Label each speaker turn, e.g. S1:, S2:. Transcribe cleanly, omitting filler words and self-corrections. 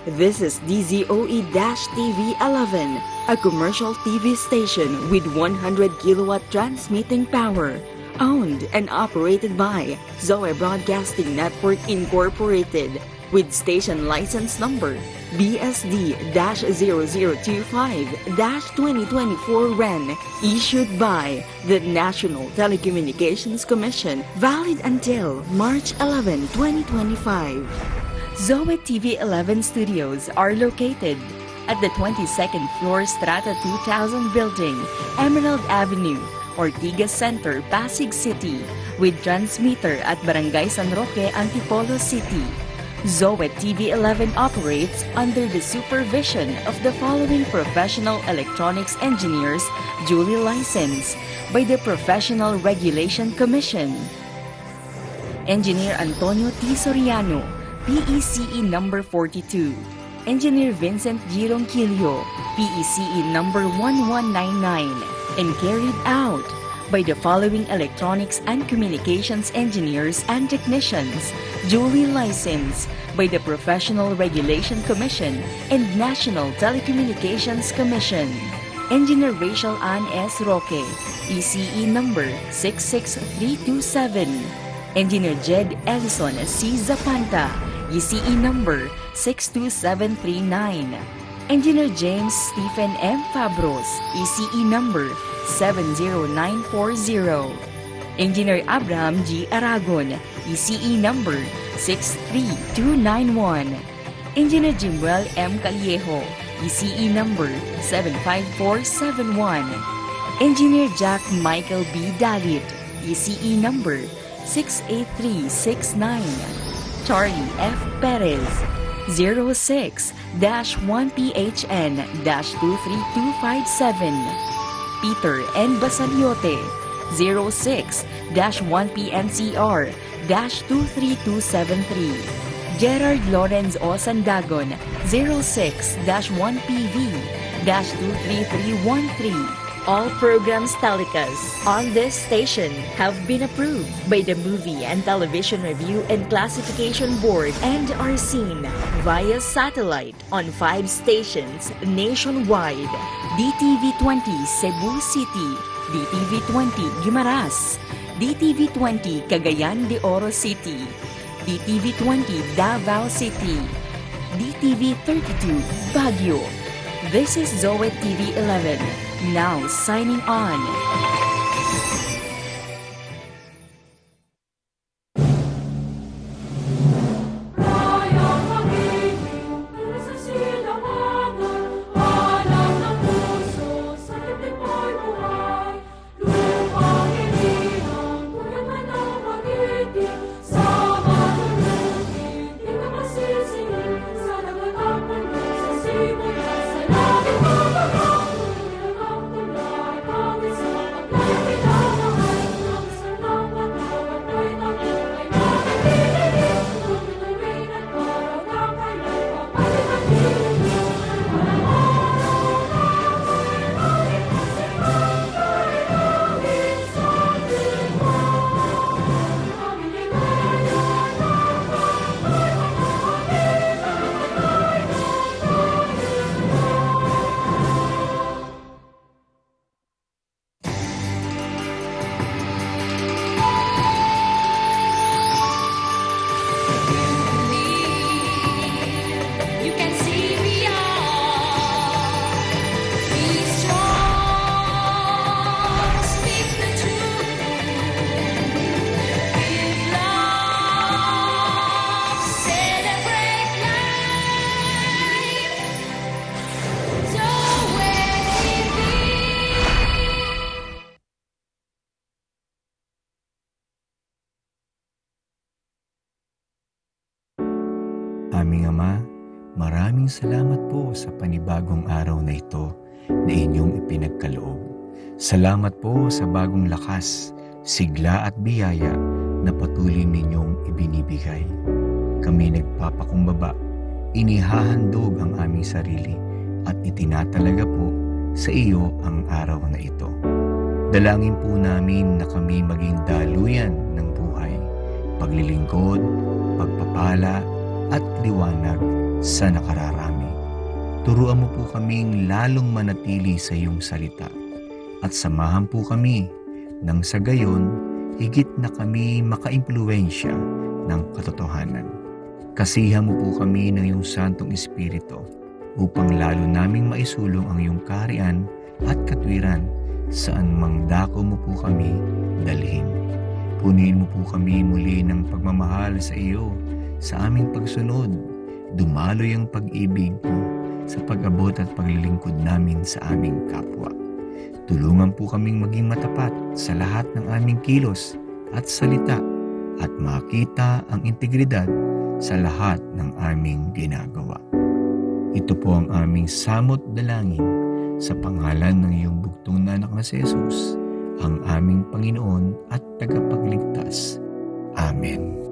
S1: This is DZOE-TV 11, a commercial TV station with 100 kilowatt transmitting power, owned and operated by Zoe Broadcasting Network Incorporated, with station license number BSD-0025-2024 REN, issued by the National Telecommunications Commission, valid until March 11, 2025. Zoe TV 11 studios are located at the 22nd floor Strata 2000 building, Emerald Avenue, Ortigas Center, Pasig City, with transmitter at Barangay San Roque, Antipolo City. Zoe TV 11 operates under the supervision of the following professional electronics engineers duly licensed by the Professional Regulation Commission. Engineer Antonio T. Soriano, PECE number 42. Engineer Vincent G. Ronquillo, PECE number 1199, and carried out by the following electronics and communications engineers and technicians duly licensed by the Professional Regulation Commission and National Telecommunications Commission. Engineer Rachel Ann S. Roque, PCE number 66327. Engineer Jed Ellison C. Zapanta, ECE number 62739. Engineer James Stephen M. Fabros, ECE number 70940. Engineer Abraham G. Aragon, ECE number 63291. Engineer Jimuel M. Callejo, ECE number 75471. Engineer Jack Michael B. Dalit, ECE number 68369. Charlie F. Perez, 06-1PHN-23257. Peter N. Basaliote, 06-1PNCR-23273. Gerard Lawrence O. Sandagon, 06-1PV-23313. All programs telecast on this station have been approved by the Movie and Television Review and Classification Board and are seen via satellite on 5 stations nationwide: DTV20 Cebu City, DTV20 Guimaras, DTV20 Cagayan de Oro City, DTV20 Davao City, DTV32 Baguio. This is Zoe TV 11, now signing on.
S2: Aming Ama, maraming salamat po sa panibagong araw na ito na inyong ipinagkaloob. Salamat po sa bagong lakas, sigla at biyaya na patuloy ninyong ibinibigay. Kami nagpapakumbaba, inihahandog ang aming sarili at itinatalaga po sa iyo ang araw na ito. Dalangin po namin na kami maging daluyan ng buhay, paglilingkod, pagpapala at liwanag sa nakararami. Turuan mo po kaming lalong manatili sa iyong salita at samahan po kami nang sa gayon higit na kami makaimpluwensya ng katotohanan. Kasihan mo po kami ng iyong Santong Espiritu upang lalo naming maisulong ang iyong kaharian at katwiran saan mang dako mo po kami dalhin. Punuin mo po kami muli ng pagmamahal sa iyo sa aming pagsunod. Dumaloy ang pag-ibig mo sa pag-abot at paglilingkod namin sa aming kapwa. Tulungan po kaming maging matapat sa lahat ng aming kilos at salita at makita ang integridad sa lahat ng aming ginagawa. Ito po ang aming samot dalangin sa pangalan ng iyong bugtong na anak na si Jesus, ang aming Panginoon at tagapagligtas. Amen.